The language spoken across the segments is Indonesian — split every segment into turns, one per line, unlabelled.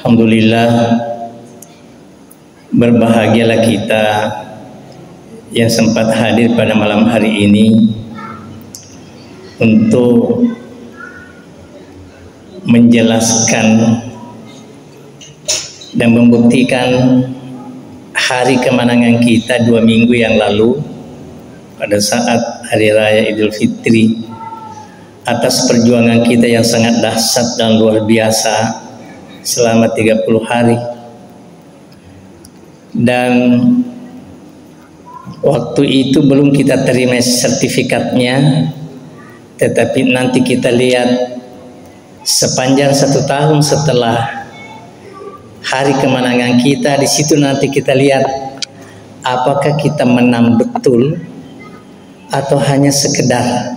Alhamdulillah, berbahagialah kita yang sempat hadir pada malam hari ini untuk menjelaskan dan membuktikan hari kemenangan kita 2 minggu yang lalu pada saat Hari Raya Idul Fitri, atas perjuangan kita yang sangat dahsyat dan luar biasa selama 30 hari. Dan waktu itu belum kita terima sertifikatnya, tetapi nanti kita lihat sepanjang 1 tahun setelah hari kemenangan kita, di situ nanti kita lihat apakah kita menang betul atau hanya sekedar.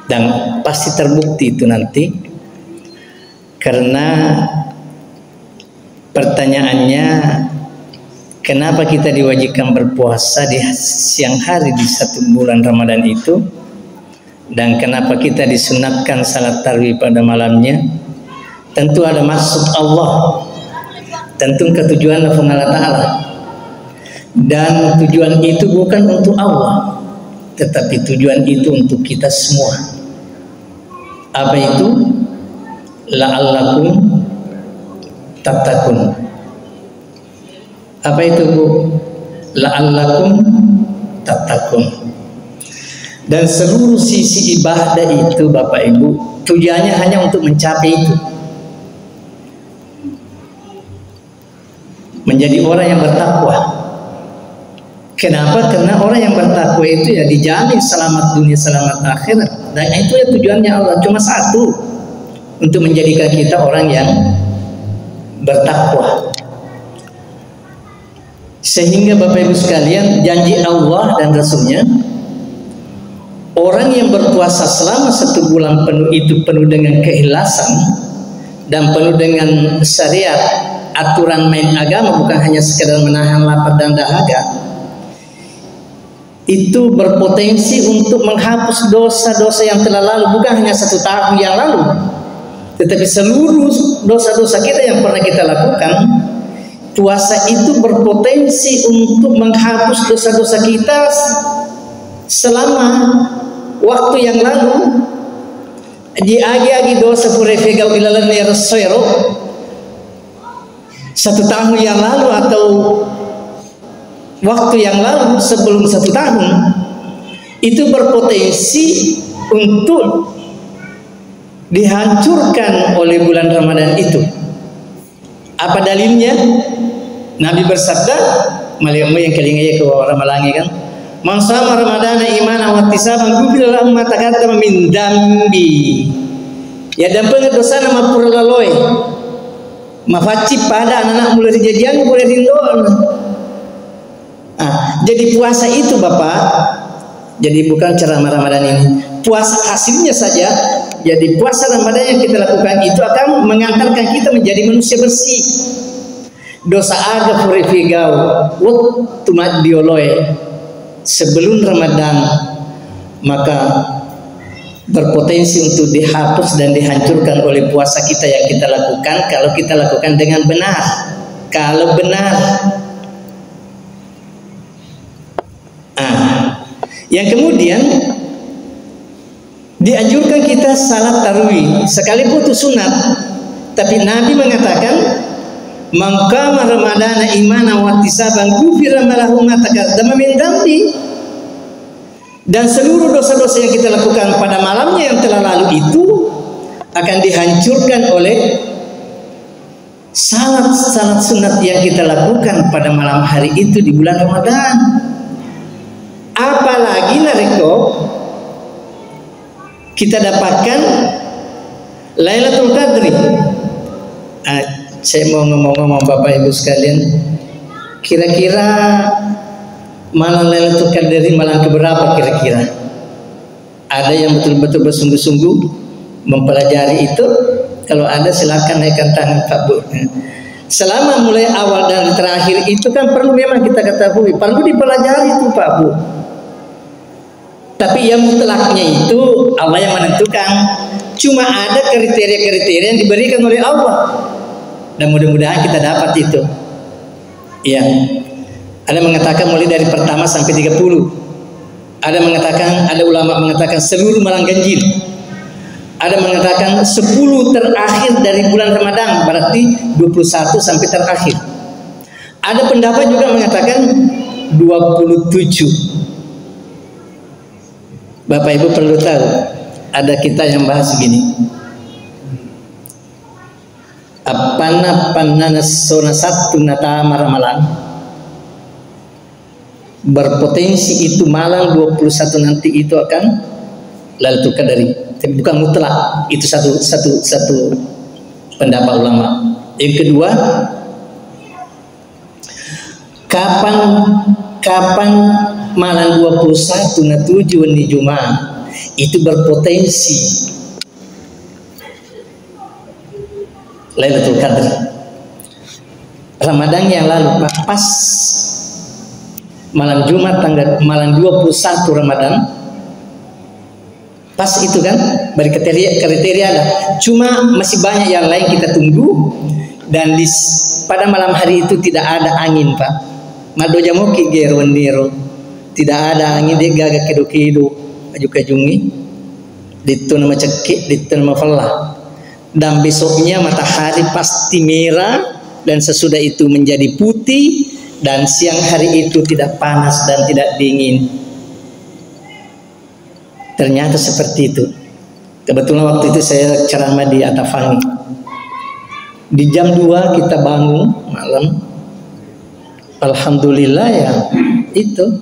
Dan pasti terbukti itu nanti, karena pertanyaannya, kenapa kita diwajibkan berpuasa di siang hari di 1 bulan Ramadan itu, dan kenapa kita disunatkan salat tarawih pada malamnya? Tentu ada maksud Allah, tentu ketujuan Allah Ta'ala, dan tujuan itu bukan untuk Allah, tetapi tujuan itu untuk kita semua. Apa itu? La'allakum tattaqun. Apa itu, Bu? La'allakum tattaqun. Dan seluruh sisi ibadah itu, Bapak Ibu, tujuannya hanya untuk mencapai itu, menjadi orang yang bertakwa. Kenapa? Karena orang yang bertakwa itu ya dijamin selamat dunia, selamat akhirat. Dan itu ya tujuannya Allah, cuma satu, untuk menjadikan kita orang yang bertakwa. Sehingga Bapak Ibu sekalian, janji Allah dan Rasulnya, orang yang berpuasa selama 1 bulan penuh itu penuh dengan keikhlasan dan penuh dengan syariat, aturan main agama, bukan hanya sekedar menahan lapar dan dahaga, itu berpotensi untuk menghapus dosa-dosa yang telah lalu, bukan hanya 1 tahun yang lalu, tetapi seluruh dosa-dosa kita yang pernah kita lakukan. Puasa itu berpotensi untuk menghapus dosa-dosa kita selama waktu yang lalu. Di agi-agi dosa purefegau ilalan ya rasoiro 1 tahun yang lalu atau waktu yang lalu sebelum 1 tahun, itu berpotensi untuk dihancurkan oleh bulan Ramadan itu. Apa dalilnya? Nabi bersabda, Maliamu yang kelingaya ke orang malangi kan, man sama Ramadana imanan wa ihtisaban ghufira lahu ma taqaddama min dambi. Ya, dan pengedosa nama purlaloi mafaci pada anak-anak mulai jajan boleh rindon. Jadi puasa itu, Bapak, jadi bukan ceramah Ramadan ini, puasa hasilnya saja. Jadi puasa Ramadan yang kita lakukan itu akan mengantarkan kita menjadi manusia bersih. Dosa aga purifigau wut tumat dioloe sebelum Ramadan, maka berpotensi untuk dihapus dan dihancurkan oleh puasa kita yang kita lakukan, kalau kita lakukan dengan benar. Kalau benar. Yang kemudian dianjurkan kita salat tarawih, sekalipun itu sunat, tapi Nabi mengatakan, man qama ramadana imanan wa ihtisaban ghufira lahu ma taqaddama min dambi. Dan seluruh dosa-dosa yang kita lakukan pada malamnya yang telah lalu itu akan dihancurkan oleh salat-salat sunat yang kita lakukan pada malam hari itu di bulan Ramadan. Apalagi nareko kita dapatkan Lailatul Qadri. Saya mau ngomong-ngomong Bapak Ibu sekalian, kira-kira malam Lailatul Qadri malam keberapa kira-kira? Ada yang betul-betul bersungguh-sungguh mempelajari itu? Kalau ada silakan naikkan tangan Pak Bu. Selama mulai awal dan terakhir itu kan perlu memang kita ketahui, perlu dipelajari itu Pak Bu. Tapi yang mutlaknya itu Allah yang menentukan. Cuma ada kriteria-kriteria yang diberikan oleh Allah. Dan mudah-mudahan kita dapat itu. Iya. Ada mengatakan mulai dari pertama sampai 30. Ada mengatakan, ada ulama mengatakan seluruh malam ganjil. Ada mengatakan 10 terakhir dari bulan Ramadan, berarti 21 sampai terakhir. Ada pendapat juga mengatakan 27. Bapak Ibu perlu tahu, ada kita yang bahas begini. Apana panana sona satu nata maramalan. Berpotensi itu malam 21 nanti itu akan Lailatul Qadar. Tapi bukan mutlak, itu satu pendapat ulama. Yang kedua, kapan malam 21 na 7 di Jumat itu berpotensi Lailatul Qadar. Ramadan yang lalu pas malam Jumat malam 21 Ramadan, pas itu kan bagi kriteria ada. Cuma masih banyak yang lain kita tunggu, dan pada malam hari itu tidak ada angin, Pak. Mado jamoki gerondero, tidak ada angin, dia gaga kedo-kedo aju-kajungi ditun nama cekik, ditun nama falah. Dan besoknya matahari pasti merah, dan sesudah itu menjadi putih, dan siang hari itu tidak panas dan tidak dingin. Ternyata seperti itu. Kebetulan waktu itu saya ceramah di Atafangi. Di jam 2 kita bangun malam. Alhamdulillah ya itu.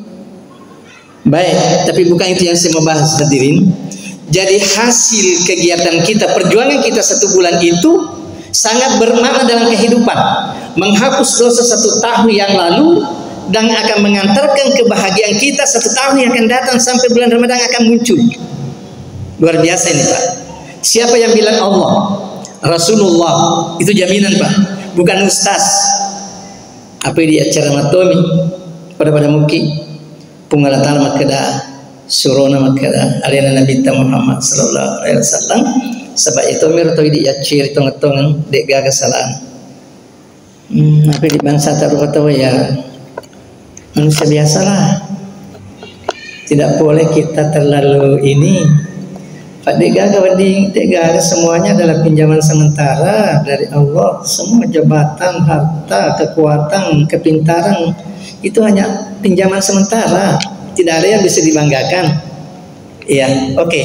Baik, tapi bukan itu yang saya mau bahas, hadirin. Jadi hasil kegiatan kita, perjuangan kita 1 bulan itu sangat bermakna dalam kehidupan. Menghapus dosa 1 tahun yang lalu dan akan mengantarkan kebahagiaan kita 1 tahun yang akan datang sampai bulan Ramadan akan muncul. Luar biasa ini, Pak. Siapa yang bilang? Allah, Rasulullah. Itu jaminan, Pak. Bukan ustaz. Apa dia acara matomi pada muki pengalaman makada surona makada alina Nabi Muhammad sallallahu alaihi wasallam. Sebab itu mir to di acir tong-tong dek gaga salaan. Apa di bangsa taruh kata ya manusia biasalah. Tidak boleh kita terlalu ini. Pak Degaga wading, Degaga semuanya adalah pinjaman sementara dari Allah. Semua jabatan, harta, kekuatan, kepintaran itu hanya pinjaman sementara. Tidak ada yang bisa dibanggakan. Iya, oke.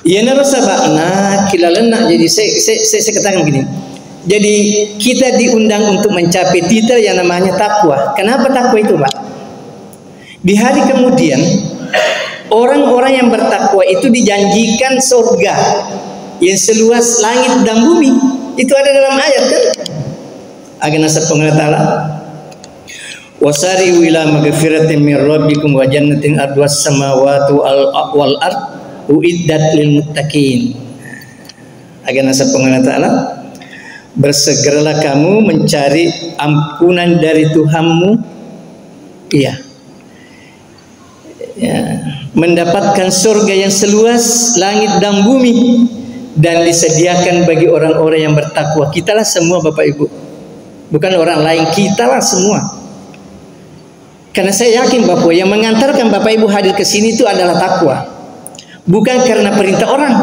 Ya narasabana kilalena. Jadi saya katakan begini. Jadi kita diundang untuk mencapai titel yang namanya takwa. Kenapa takwa itu, Pak? Di hari kemudian orang-orang yang bertakwa itu dijanjikan surga yang seluas langit dan bumi. Itu ada dalam ayat kan? Agama subhanahu wa ta'ala. Wasari'u ila maghfiratin min rabbikum wa jannatin arduhas samawati wal ard uiddat lil muttaqin. Agama subhanahu wa ta'ala. Bersegeralah kamu mencari ampunan dari Tuhanmu. Iya. Ya, mendapatkan surga yang seluas langit dan bumi dan disediakan bagi orang-orang yang bertakwa. Kitalah semua Bapak Ibu, bukan orang lain, kitalah semua. Karena saya yakin Bapak, yang mengantarkan Bapak Ibu hadir ke sini itu adalah takwa, bukan karena perintah orang,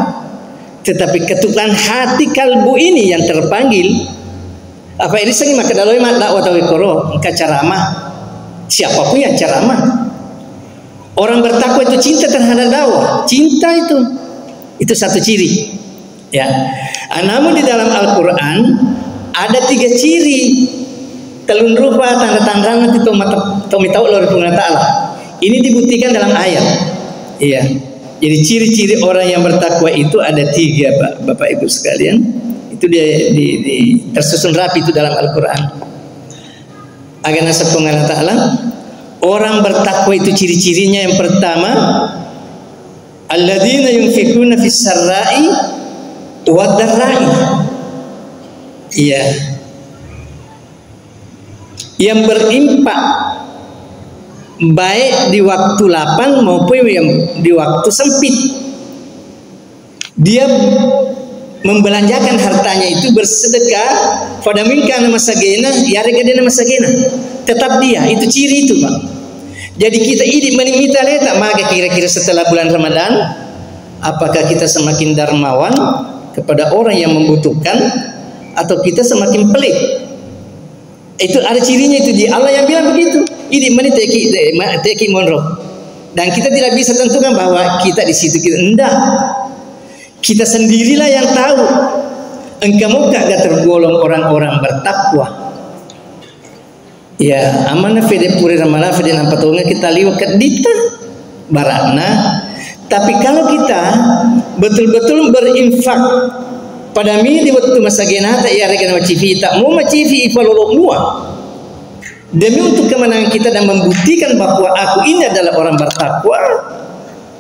tetapi ketukan hati kalbu ini yang terpanggil. Apa ini sering maka daloi mak dakwah tawikoro engka ceramah, siapapun yang ceramah. Orang bertakwa itu cinta terhadap dakwah, cinta itu satu ciri. Ya. Namun di dalam Al-Quran ada 3 ciri. Telun rupa tanda-tanda itu tomitau Allah Subhanahu wa ta'ala. Ini dibuktikan dalam ayat. Iya. Jadi ciri-ciri orang yang bertakwa itu ada 3, Pak, Bapak Ibu sekalian. Itu tersusun rapi itu dalam Al-Quran. Agama Subhanahu wa ta'ala. Orang bertakwa itu ciri-cirinya yang pertama, alladzina yunfikuna fis sarra'i wad dharra'i. Iya. Yang berimpak baik di waktu lapang maupun yang di waktu sempit. Dia membelanjakan hartanya itu bersedekah pada minka nama sagena ya regade nama sagena, tetap dia itu ciri itu Pak. Jadi kita ini menimita letak, maka kira-kira setelah bulan Ramadan apakah kita semakin dermawan kepada orang yang membutuhkan atau kita semakin pelit? Itu ada cirinya itu, di Allah yang bilang begitu. Ini teki monro. Dan kita tidak bisa tentukan bahwa kita di situ, kita enggak. Kita sendirilah yang tahu. Engkau mau gak tergolong orang-orang bertakwa? Ya, amanah fede puri ramana fede nampatulnya kita liwat ke dita barakna. Tapi kalau kita betul-betul berinfak pada mi di waktu masa genata ya rekan macivi tak mau macivi ifalolok mua demi untuk kemenangan kita dan membuktikan bahwa aku ini adalah orang bertakwa,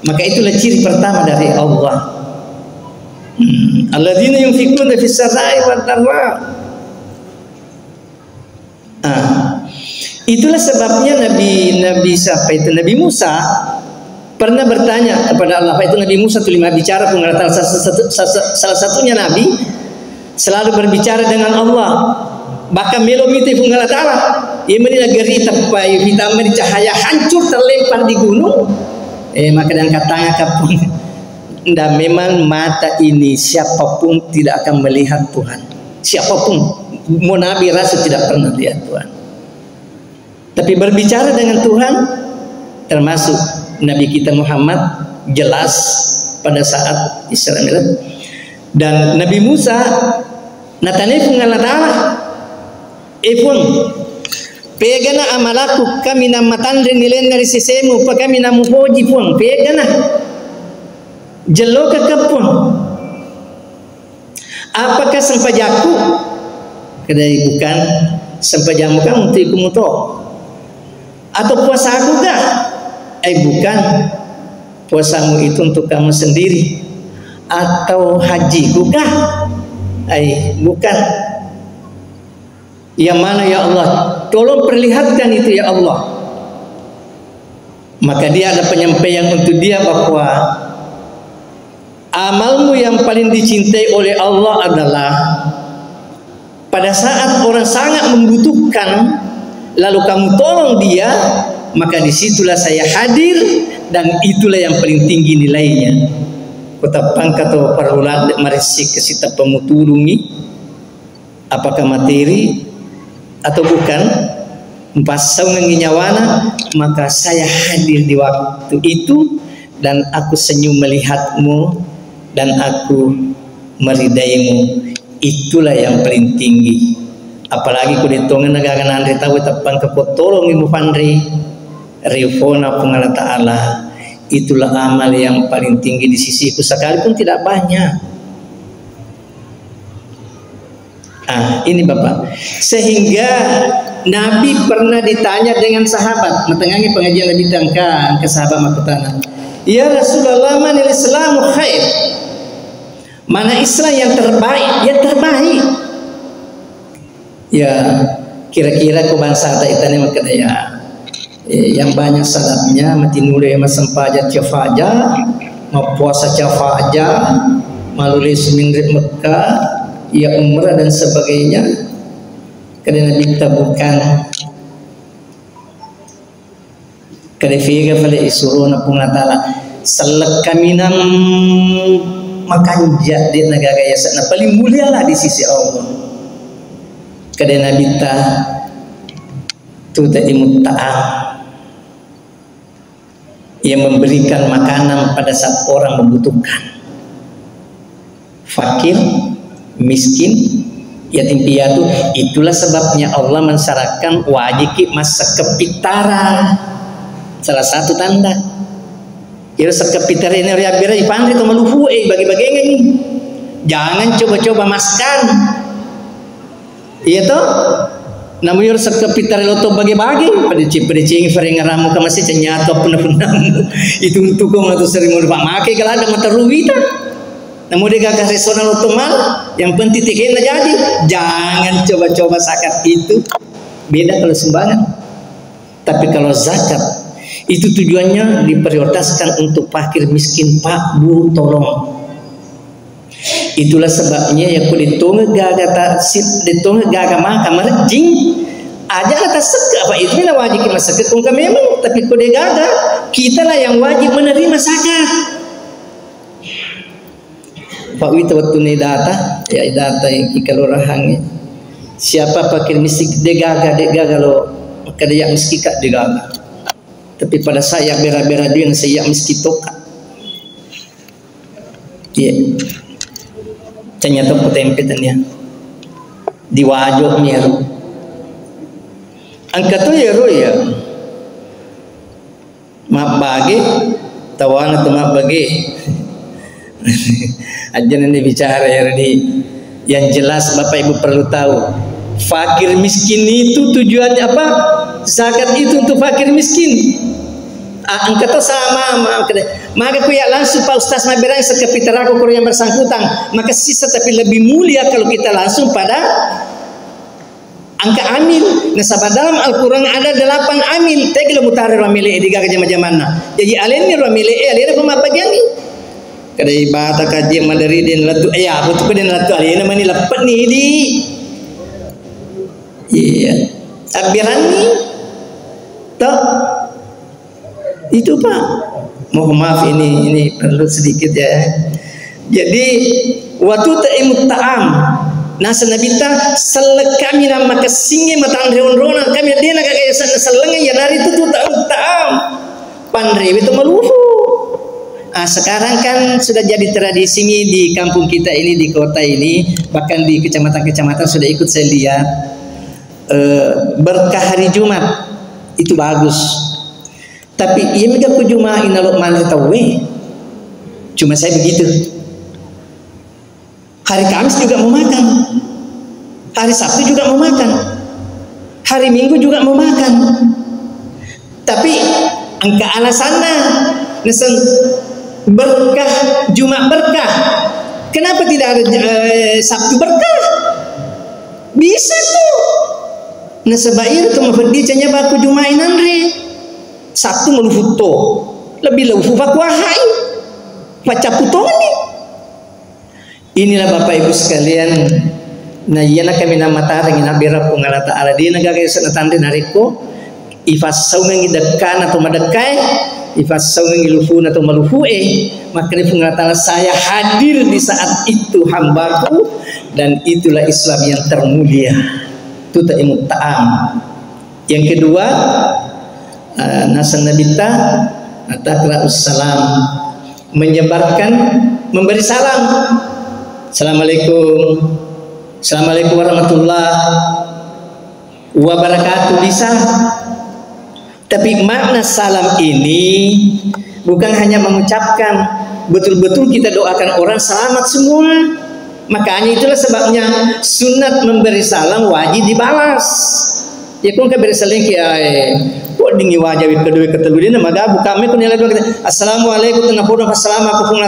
maka itulah ciri pertama dari Allah. Alladzina yunfikuna fis sarai wad dharra. Itulah sebabnya Nabi Musa pernah bertanya kepada Allah. Itu Nabi Musa itu lima bicara pengetahuan salah satunya Nabi selalu berbicara dengan Allah. Bahkan melomiti pengetahuan Allah. Ia menilai gerita pai vitamin cahaya hancur terlempar di gunung. Maka dan katanya kapun. Dan memang mata ini siapapun tidak akan melihat Tuhan. Siapapun mau Nabi Rasul tidak pernah lihat Tuhan. Tapi berbicara dengan Tuhan, termasuk Nabi kita Muhammad jelas pada saat Isra Mi'raj. Dan Nabi Musa natane pungala ta'ala ipun pegana amalaku kami namatan nilen dari sisemu pa kami namupoji pun pegana jelo kekepun apakah sempajaku kedai bukan sempajamu kan untuk ikumuto atau puasa aku kah? Bukan, puasamu itu untuk kamu sendiri. Atau hajiku kah? Bukan. Yang mana ya Allah? Tolong perlihatkan itu ya Allah. Maka dia ada penyampaian untuk dia bahwa amalmu yang paling dicintai oleh Allah adalah pada saat orang sangat membutuhkan lalu kamu tolong dia, maka disitulah saya hadir dan itulah yang paling tinggi nilainya. Kota pangkat atau parulat marisik kesita pemutulungi, apakah materi atau bukan, pasau nginyawana, maka saya hadir di waktu itu dan aku senyum melihatmu dan aku meridaimu. Itulah yang paling tinggi. Apalagi ku ditongan nagagan andri tahu tapang kepotolong ibu pandri rifona pengala ta'ala. Itulah amal yang paling tinggi di sisiku sekalipun tidak banyak. Ini Bapak, sehingga Nabi pernah ditanya dengan sahabat mentengahi pengajian Nabi tangka ke sahabat makutana, ya Rasulullah, manil Islamu khair, mana Islam yang terbaik? Ya terbaik. Ya kira-kira ku bangsa itane makadaya yang banyak salatnya mati nure masampaja cafaja mau puasa cafaja maluli seminggu Mekah ya umrah dan sebagainya. Karena Nabi bukan kalifiga fale isuruna pungatala salak kaminam makanja di negara yasana paling mulia lah di sisi Allah. Kada Nabi ta tu tadi mutta'ah yang memberikan makanan pada saat orang membutuhkan, fakir, miskin, yatim piatu. Itulah sebabnya Allah mensyaratkan wajib masa kepitara, salah satu tanda. Ya sekepitara ini riabira ipandri to maluhu bagi-bagi ini. Jangan coba-coba maskan. Iya toh, namun yur sekepitari loto bagi-bagi pada cipri-cing fering ngaramu ke masih cenyato pun-punamu itu untuk kau atau sering mau dipakai kalau ada mata rugi tak. Namun dia gak kasih soal loto mal, yang penting tiket jadi. Jangan coba-coba zakat itu beda kalau sumbangan. Tapi kalau zakat itu tujuannya diprioritaskan untuk fakir miskin, Pak Bu tolong. Itulah sebabnya ya ku ditunga gaga tak ditunga gaga mah kamar jing aja atas sek apa itu lah wajib kita sakit pun memang, tapi ku gaga kita lah yang wajib menerima zakat. Pak Wito waktu ni data ya data yang ikalorahang siapa pakir miskin degaga lo kada yang miskin kak degaga, tapi pada saya bera-bera dia yang saya miskin toka iya ternyata putempetannya di wajok miru angkat tu ya roya maaf bagi tawana tu maaf bagi aja nanti bicara ya yang jelas Bapak Ibu perlu tahu fakir miskin itu tujuannya apa? Zakat itu untuk fakir miskin. Angkat tu sama maka ku ya langsung Pak Ustaz Maberang sekapitara aku yang bersangkutan maka sisa tapi lebih mulia kalau kita langsung pada angka amil. Nah sahabat dalam Al-Quran ada 8 amil tapi kalau mutare ramile di gaga jama-jamana jadi alien ni ramile alien apa bagian ni kada ibata kaji madari den latu ya betul den latu alien mani lepat ni di iya abirani tak itu Pak mohon maaf ini perlu sedikit ya. Jadi waktu ta'imut ta'am nasa nabita selek kami nama kesinge matang reon-rona kami dia nak kayak selenge ya dari itu ta'am panrewe itu maluhu. Sekarang kan sudah jadi tradisi di kampung kita ini, di kota ini, bahkan di kecamatan-kecamatan sudah ikut saya lihat berkah hari Jumat itu bagus. Tapi ia mega ku Jumat inalok mana tahu cuma saya begitu. Hari Kamis juga mau makan, hari Sabtu juga mau makan, hari Minggu juga mau makan. Tapi angka alasannya nesen berkah Jumat berkah. Kenapa tidak ada Sabtu berkah? Bisa tuh. Nah sebair tu mafadicanya baku Jumainan re. Sabtu melufuto. Lebih lufu fakwahai. Baca putongan ni. Inilah Bapak Ibu sekalian. Nah iya nak kami nama tarang ina bera pungala ta'ala di negara sanatan din hariko. Ifas saungan idekan atau madekai. Ifas saungan ilufun atau malufue, maka ini saya hadir di saat itu hambaku dan itulah Islam yang termulia. Itu ta'imut ta'am. Yang kedua nasan nabita atakra'us salam, menyebarkan memberi salam. Assalamualaikum, assalamualaikum warahmatullahi wabarakatuh bisa. Tapi makna salam ini bukan hanya mengucapkan, betul-betul kita doakan orang selamat semua. Makanya itulah sebabnya sunat memberi salam wajib dibalas. Ya kung kaberi salam ki ay kok dingi wajib kedua ketelu dina magabu kami kun nila assalamualaikum tanapura assalamu alaikum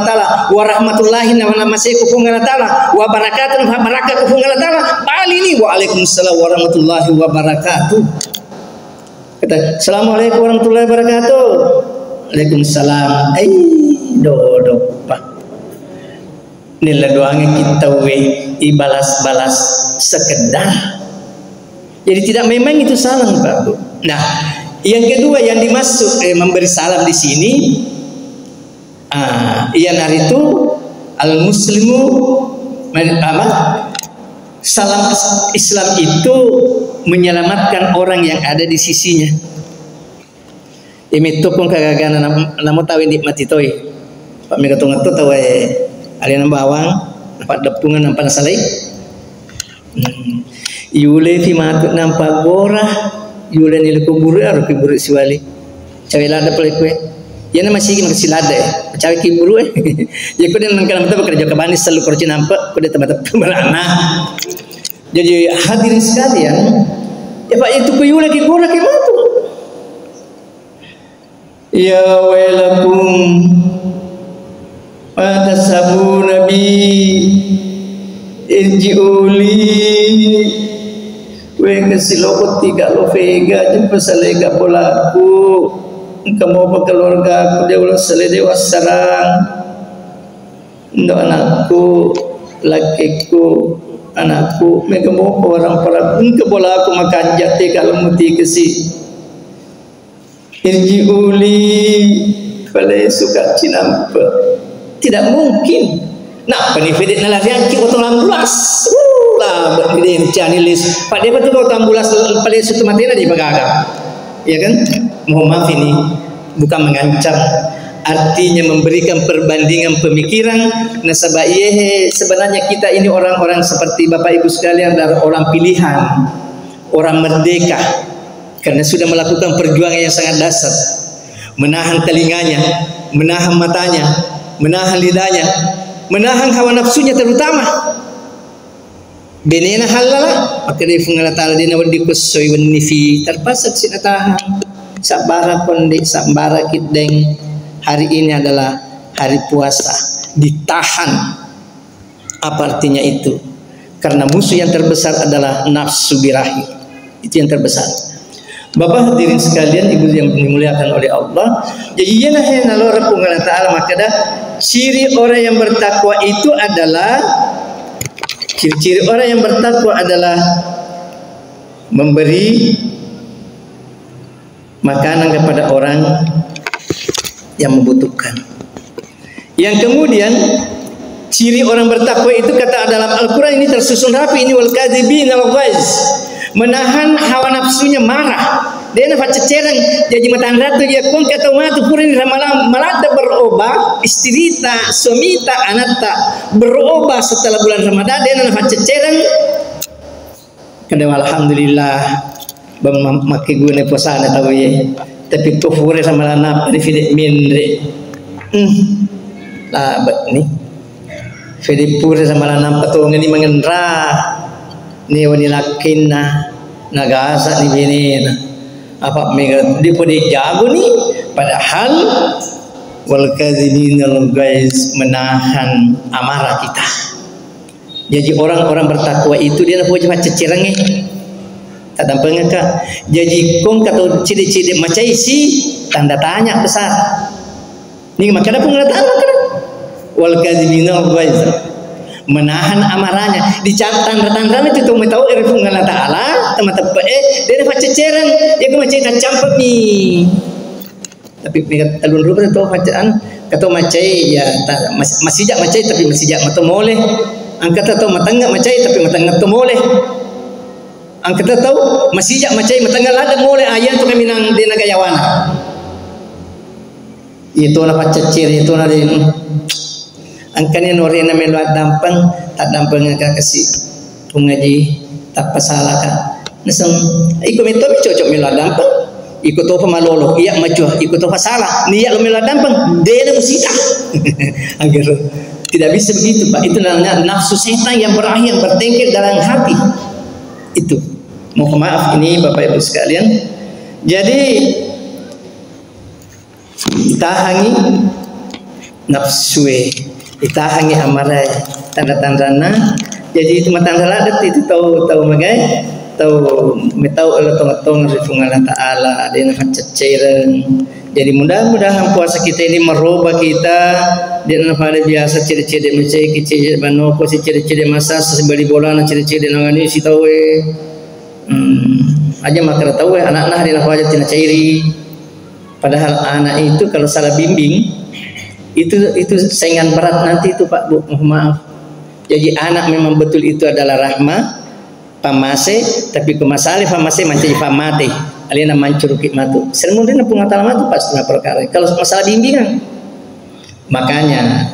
wa rahmatullahi wa barakatuh wa barakatuh wa barakatuh bali ni waalaikumsalam warahmatullahi wabarakatuh. Kata assalamualaikum warahmatullahi wabarakatuh. Waalaikumsalam. Dodo pak. Nila doangnya kita ibalas-balas sekedar. Jadi tidak memang itu salam Pak. Nah, yang kedua yang dimaksud memberi salam di sini, iyan hari itu al muslimu salam Islam itu menyelamatkan orang yang ada di sisinya. Ini tukung kagagana namu tahu nikmat itu. Pak mereka tunggu tu tahu alien bawang, dapat depungan nampak salai. Yule fi matut nampak gorah, yule nilai kubur aru kubur siwali. Cawai lada pelai kue. Ya nama sih masih lada. Cawai kubur ya kau dia nangkal mata bekerja ke banis selalu korci nampak, kau dia tempat berana. Jadi hadirin sekalian, ya Pak itu kuyu lagi gorah ke matu. Ya wailakum atasabu nabi injiuli we kesilokot tiga lo vega jumpa salega polaku kamu apa keluarga aku dia ulah sele dewa sarang ndo anakku lakiku, anakku, mereka mau orang para ke bola aku makan jati kalau muti kesi. Irjiuli balai suka cinampa. Tidak mungkin. Nah, penifedet nalar yang kita tolong bulas. Lah, berdiri canilis. Pak dia betul kau tambulas pada suatu materi di bagaga. Ya kan? Mohon maaf ini bukan mengancam. Artinya memberikan perbandingan pemikiran. Nasabah sebenarnya kita ini orang-orang seperti Bapak Ibu sekalian adalah orang pilihan, orang merdeka, karena sudah melakukan perjuangan yang sangat dahsyat, menahan telinganya, menahan matanya, menahan lidahnya, menahan hawa nafsunya terutama. Benena halala, maka dia fungala taala dia nawar di kusoi wanifi terpaksa sinatahan. Sabara pondik, sabara kideng. Hari ini adalah hari puasa, ditahan. Apa artinya itu? Karena musuh yang terbesar adalah nafsu birahi. Itu yang terbesar. Bapak hadirin sekalian, ibu yang dimuliakan oleh Allah. Jadi yana hena lora pungala taala maka dah ciri orang yang bertakwa itu adalah ciri-ciri orang yang bertakwa adalah memberi makanan kepada orang yang membutuhkan. Yang kemudian ciri orang bertakwa itu kata dalam Al-Quran ini tersusun rapi ini wal kadzibin al ghaiz, menahan hawa nafsunya marah. Dia nak ceceran jadi matan ratu dia kon kata matu purin ramalam malada berubah istrita suamita anata berubah setelah bulan Ramadan dia nak ceceran kada alhamdulillah bang maki gune puasa tahu ye tapi kufure sama lana privilege minre lah bet ni Filipur sama lana patong ini mengendra ni wani lakinna nagasa ni binina apa mega di podi jago ni padahal wal kadzinal ghaiz menahan amarah kita. Jadi orang-orang bertakwa itu dia nak punya cecerang tak dampang kak. Jadi kong kata ciri-ciri macam isi tanda tanya besar. Ni makanya pengertian makanya wal kadzinal ghaiz menahan amarahnya dicatat tanda-tanda itu tu tahu dari Allah Taala teman-teman dia dapat ceceran dia ke macam campur ni tapi alun rupa tu bacaan kata macam ya masih jak macam tapi masih jak mata moleh angkat tahu matangga macam tapi matangga tu moleh angkat tahu masih jak macam matangga lada moleh ayat tu kami nang di nagayawana itu dapat cecer itu nari angkanya norena meluat dampang tak dampang ngaka kasih pengaji tak pasalah kan nasam ikut metode cocok meluat dampang ikut apa malolo iya maju ikut apa salah niat meluat dampang dia musita agar tidak bisa begitu Pak itu namanya nafsu setan yang berakhir bertengkar dalam hati itu mohon maaf ini Bapak Ibu sekalian jadi tahangi nafsu ditahangi amarah tanda-tandana jadi itu tanda ladat itu tahu magai tahu Allah tong Allah Taala dia nak ceceran jadi mudah-mudahan puasa kita ini merubah kita dia nak pada biasa ciri-ciri macam ciri-ciri banoko ciri-ciri masa sebeli bola ciri-ciri nangani si tahu aja makara tahu anak-anak dia nak aja tina cairi padahal anak itu kalau salah bimbing itu saingan berat nanti itu Pak Bu mohon maaf jadi anak memang betul itu adalah rahmah pamase tapi kemasale pamase mancai pamate alina mancurukit matu sermundina pungatal matu pasti perkara kalau masalah bimbingan makanya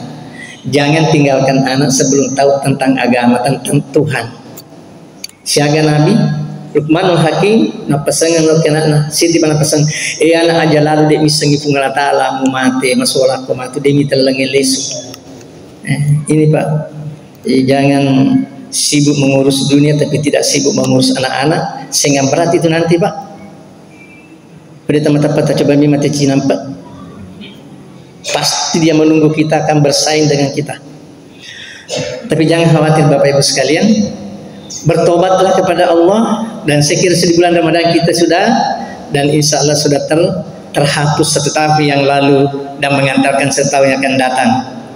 jangan tinggalkan anak sebelum tahu tentang agama tentang Tuhan siaga Nabi Luqmanul Hakim na pasangan lo kenana sidi bana pasang anak aja lalu dek misangi pungala taala mu mate masolah ko matu demi telange lesu ini Pak jangan sibuk mengurus dunia tapi tidak sibuk mengurus anak-anak sehingga berat itu nanti Pak pada tempat-tempat coba mi mate Cina Pak pasti dia menunggu kita akan bersaing dengan kita tapi jangan khawatir Bapak Ibu sekalian bertobatlah kepada Allah dan sekira di bulan Ramadan kita sudah dan insya Allah sudah terhapus satu tahun yang lalu dan mengantarkan setahun yang akan datang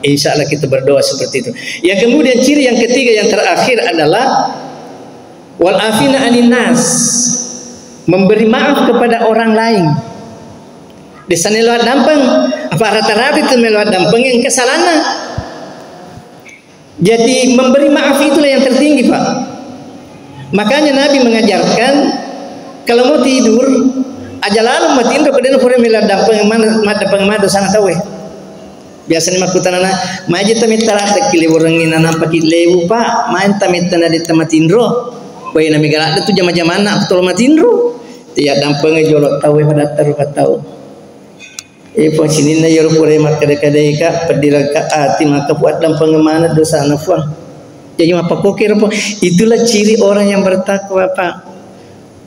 Insya Allah kita berdoa seperti itu. Yang kemudian ciri yang ketiga yang terakhir adalah wal afina anin nas, memberi maaf kepada orang lain. Di sana lewat dampeng, apa rata-rata itu melewat dampeng yang kesalahan. Jadi memberi maaf itulah yang tertinggi, Pak. Makanya Nabi mengajarkan kalau mau tidur aja lalu mati indo kedena pura melewat dampeng mana sana tahu. Biasanya makutan anak maji tamitara tekili orangin anak pakai lewu Pak, main tamitana di tempat indro. Bayi nami galak itu jama-jama anak betul mati indro. Tiada dampeng jolok tahu pada taruh tahu. Sini na yoro pura mak kadai ka pedira ka ati maka buat dampeng mana dosa nafuang. Jadi apa kokir apa? Itulah ciri orang yang bertakwa, Pak.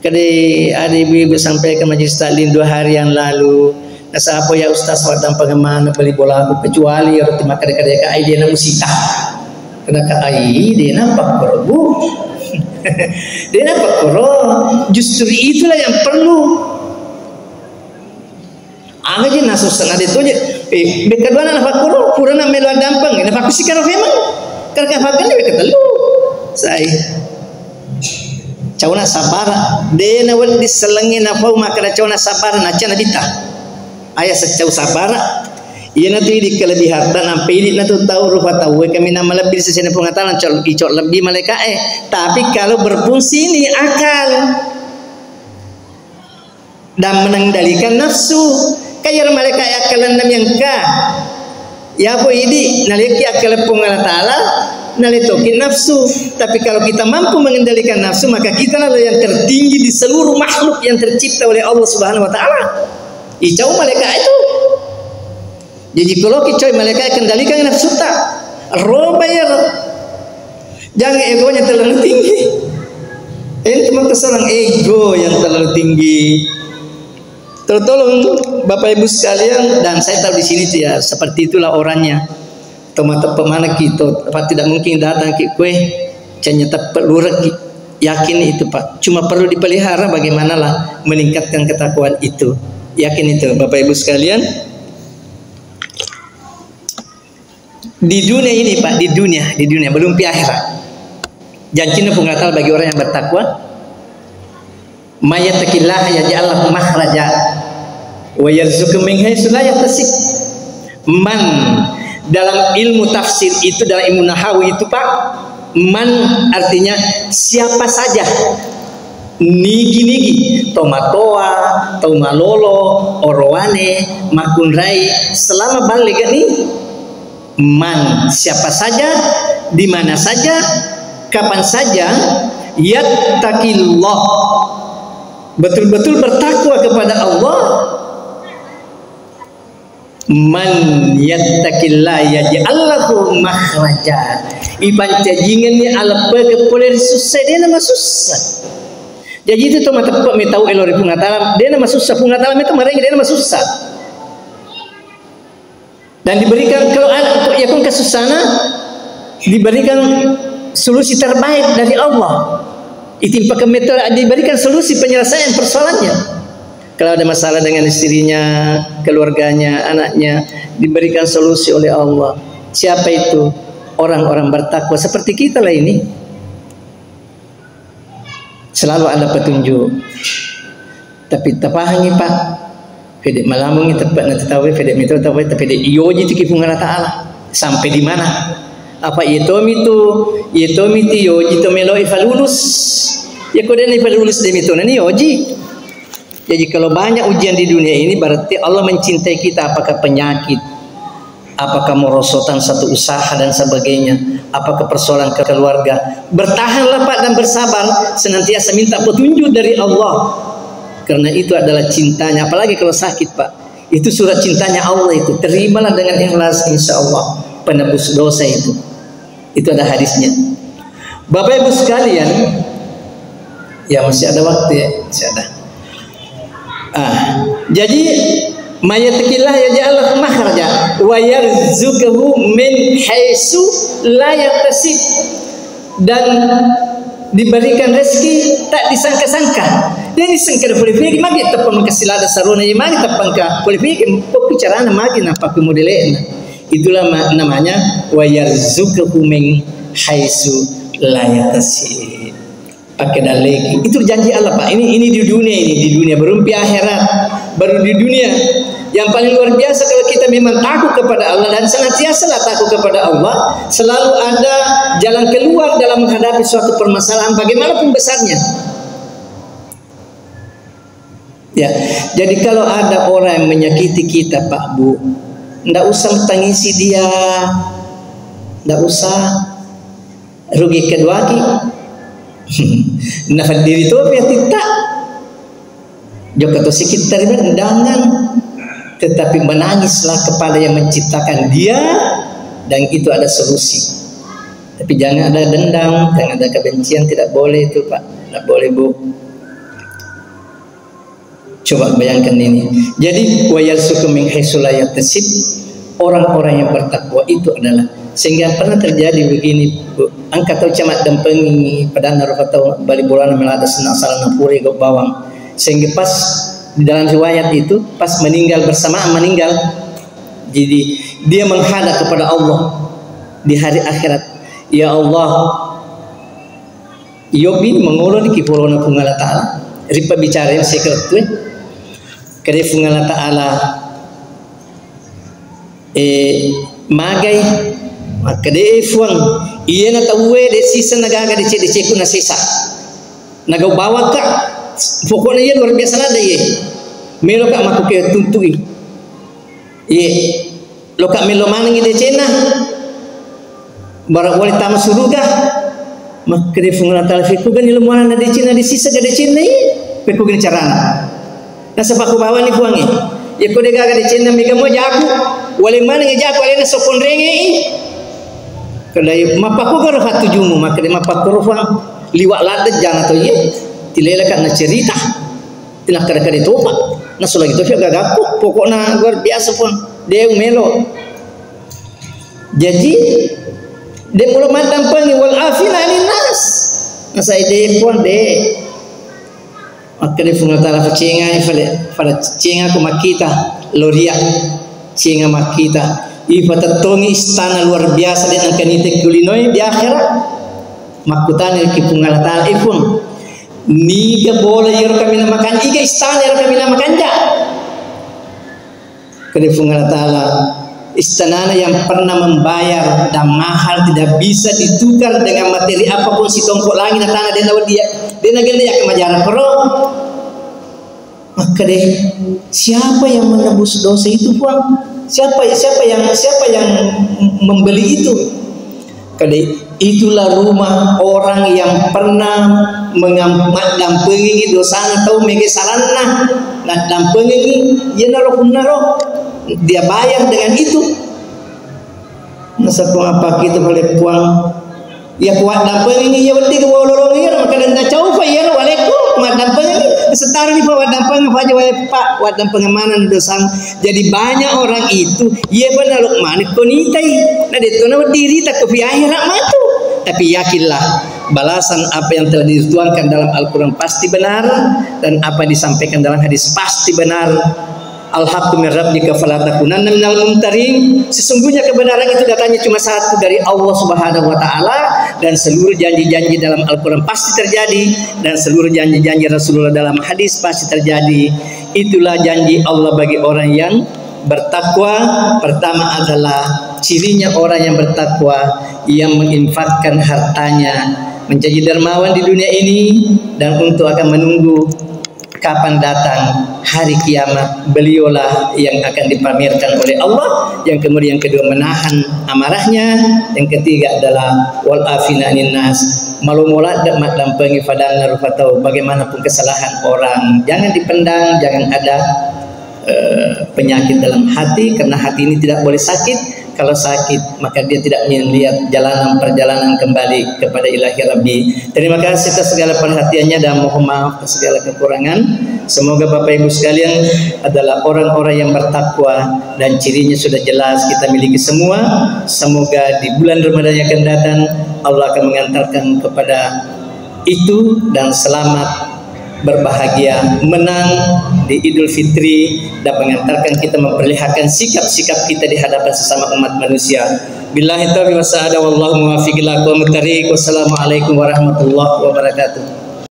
Kadai ada ibu-ibu sampai ke majelis taklim 2 hari yang lalu. Nasa apa ya Ustaz wadam bagaimana beli bola aku kecuali ya roti makan kadai ka ai dia na musita. Kena ka ai dia nampak korbu. Dia nampak koro. Justru itulah yang perlu. Angin nasus sana ditoje. Kedua na fakuro purana melwa dampang. Na fakusikaro memang. Karena fakan dia ketelu. Sai. Cauna sabara. Dia na wal diselengin na pau makana cauna sabara na cana bita. Ayah secau sabara. Ia nanti di kelebihan dan ampe na tu tahu rupa tahu kami nama lebih sesene pengetahuan cok lebih malaikat tapi kalau berfungsi ini akal dan mengendalikan nafsu kayak malaikat akalan nam yang ka ya apa ini naliki akal pengal taala nalitokin nafsu tapi kalau kita mampu mengendalikan nafsu maka kita adalah yang tertinggi di seluruh makhluk yang tercipta oleh Allah Subhanahu wa taala. Icau malaikat itu. Jadi kalau kita malaikat kendalikan nafsu tak robayar jangan egonya terlalu tinggi. Itu maka seorang ego yang terlalu tinggi. Tolong Bapak Ibu sekalian dan saya tahu di sini tuh ya seperti itulah orangnya. Tomat pemana kita apa tidak mungkin datang ke kue canya perlu yakin itu Pak. Cuma perlu dipelihara bagaimanalah meningkatkan ketakwaan itu. Yakin itu Bapak Ibu sekalian. Di dunia ini Pak, di dunia belum di akhirat. Janjinya penggatal bagi orang yang bertakwa. Mayatakillah yaj'al lahu makhraja wa yarzuqhu min haitsu la yahtasib. Man dalam ilmu tafsir itu dalam ilmu nahawi itu Pak, man artinya siapa saja. Nigi-nigi, tomatoa, tomalolo, orowane, makunrai selama balik ini man siapa saja di mana saja kapan saja yattaqillah betul-betul bertakwa kepada Allah man yattaqillah yaj'al lahu makhraja iban cajingannya alpa kepoler susah dia nama susah jadi itu tuh mata kok tahu elori pengatalan dia nama susah pengatalan itu mereka dia nama susah dan diberikan kalau anak ya pun kesusana diberikan solusi terbaik dari Allah. Itimpa ke metode diberikan solusi penyelesaian persoalannya. Kalau ada masalah dengan istrinya, keluarganya, anaknya, diberikan solusi oleh Allah. Siapa itu? Orang-orang bertakwa seperti kita lah ini. Selalu ada petunjuk. Tapi tapahangi Pak. Pede malamungi tepat nanti tahu pede metode tahu tapi pede ioji tu kipungan Taala sampai di mana? Apa itu yoji to melo ifalulus ya kode ni ifalulus demi to nani yoji. Jadi kalau banyak ujian di dunia ini berarti Allah mencintai kita apakah penyakit apakah merosotan satu usaha dan sebagainya apakah persoalan keluarga bertahanlah Pak dan bersabar senantiasa minta petunjuk dari Allah karena itu adalah cintanya apalagi kalau sakit Pak itu surat cintanya Allah itu terimalah dengan ikhlas insya Allah penebus dosa itu ada hadisnya. Bapak Ibu sekalian ya masih ada waktu ya masih ada jadi mayatakillah yaj'al lahu makhraja wa yarzuquhu min haitsu la yahtasib dan diberikan rezeki tak disangka-sangka dan disangka boleh fikir magi tapang kasilada saruna magi tapang ka boleh fikir pembicaraan magi nampak kemodelan Itulah namanya wa yarzuquhu min haitsu la yahtasib. Pakai dalil. Itu janji Allah, Pak. Ini di dunia, belum di akhirat. Baru di dunia. Yang paling luar biasa kalau kita memang takut kepada Allah dan senantiasa takut kepada Allah, selalu ada jalan keluar dalam menghadapi suatu permasalahan bagaimanapun besarnya. Ya, jadi kalau ada orang yang menyakiti kita, Pak Bu, ndak usah tangisi dia, ndak usah rugi kedua ki. Nah, diri itu apa tidak? Jika tu sikit terima jangan, tetapi menangislah kepada yang menciptakan dia, dan itu ada solusi. Tapi jangan ada dendam, jangan ada kebencian, tidak boleh itu, Pak, tidak boleh, Bu. Coba bayangkan ini. Jadi wa yarzuqu min haitsu la yahtasib, orang-orang yang bertakwa itu adalah, sehingga pernah terjadi begini, Bu. Angkat tahu camat dempengi pada narufatau bali bolana melada senang salana puri go bawang, sehingga pas di dalam riwayat itu pas bersamaan meninggal, jadi dia menghadap kepada Allah di hari akhirat. Ya Allah, Yobi mengulur di kipulona pungala ta'ala ripa bicara yang sekret tuh kare pungala ta'ala magai maka de fuang iya na tawe de sisa nagaga de cek na sisa nagaw bawa ka pokoknya iya luar biasa nada iya melo ka maku ke tuntui iya lo ka melo manang ide cena barak wali tama suruga maka de fungala ta'ala fiku gan ilmu na de cena di sisa ga de cena fiku gan carana nasa paku bawa ni fuang ya ko de gaga de cena mega mo jaku wali manang jaku wali na sopon renge kadai mapaku garo hatu jumu maka de mapaku ruang liwat lada jangan to ye tilela kan na cerita tilah kada-kada topa na so lagi to fia gagaku pokokna luar biasa pun deu melo. Jadi de mulo madam pangi wal afina anin nas na sa ide pun de maka de funga tala facenga pada cenga ko makita loria cenga makita ipatatongi istana luar biasa dengan kanitek kulinoi di akhirat makutani ki pungala ta'ala ipun niga bola yero kami namakan iga istana yero kami namakan ja kadi pungala ta'ala istana yang pernah membayar dan mahal tidak bisa ditukar dengan materi apapun si tongkok langit dan tanah dia ganda ya kemajaran pro maka deh siapa yang menebus dosa itu Puang? Siapa yang membeli itu? Kadai itulah rumah orang yang pernah mendampingi dosa atau megesalanna nah dampingi ya naro dia bayar dengan itu. Masa apa kita boleh Puang ya kuat dampingi ya berarti ke lorong ya maka anda caufa ya waalaikum dampingi setara ni bawa dampang apa aja pak buat dampang mana dosa. Jadi banyak orang itu ye benar lukman konitai nah itu nama diri tak ke akhirat matu tapi yakinlah balasan apa yang telah dituangkan dalam Al-Quran pasti benar dan apa yang disampaikan dalam hadis pasti benar. Al-haqqu min rabbika fala takunanna minal mumtarin. Sesungguhnya kebenaran itu datangnya cuma satu dari Allah Subhanahu wa taala dan seluruh janji-janji dalam Al-Qur'an pasti terjadi dan seluruh janji-janji Rasulullah dalam hadis pasti terjadi. Itulah janji Allah bagi orang yang bertakwa. Pertama adalah cirinya orang yang bertakwa yang menginfakkan hartanya menjadi dermawan di dunia ini dan untuk akan menunggu kapan datang hari kiamat beliaulah yang akan dipamerkan oleh Allah. Yang kemudian kedua menahan amarahnya. Yang ketiga adalah wal afina anin nas malumola mak dampengi fadan narufatau bagaimanapun kesalahan orang jangan dipendam, jangan ada penyakit dalam hati karena hati ini tidak boleh sakit. Kalau sakit maka dia tidak melihat perjalanan kembali kepada ilahi Rabbi. Terima kasih atas segala perhatiannya dan mohon maaf atas segala kekurangan. Semoga Bapak Ibu sekalian adalah orang-orang yang bertakwa dan cirinya sudah jelas kita miliki semua. Semoga di bulan Ramadan yang akan datang Allah akan mengantarkan kepada itu dan selamat berbahagia menang di Idul Fitri dan mengantarkan kita memperlihatkan sikap-sikap kita di hadapan sesama umat manusia. Billahi taufiq wa sa'ada wallahu muwaffiq ila aqwamit thariq. Wassalamualaikum warahmatullahi wabarakatuh.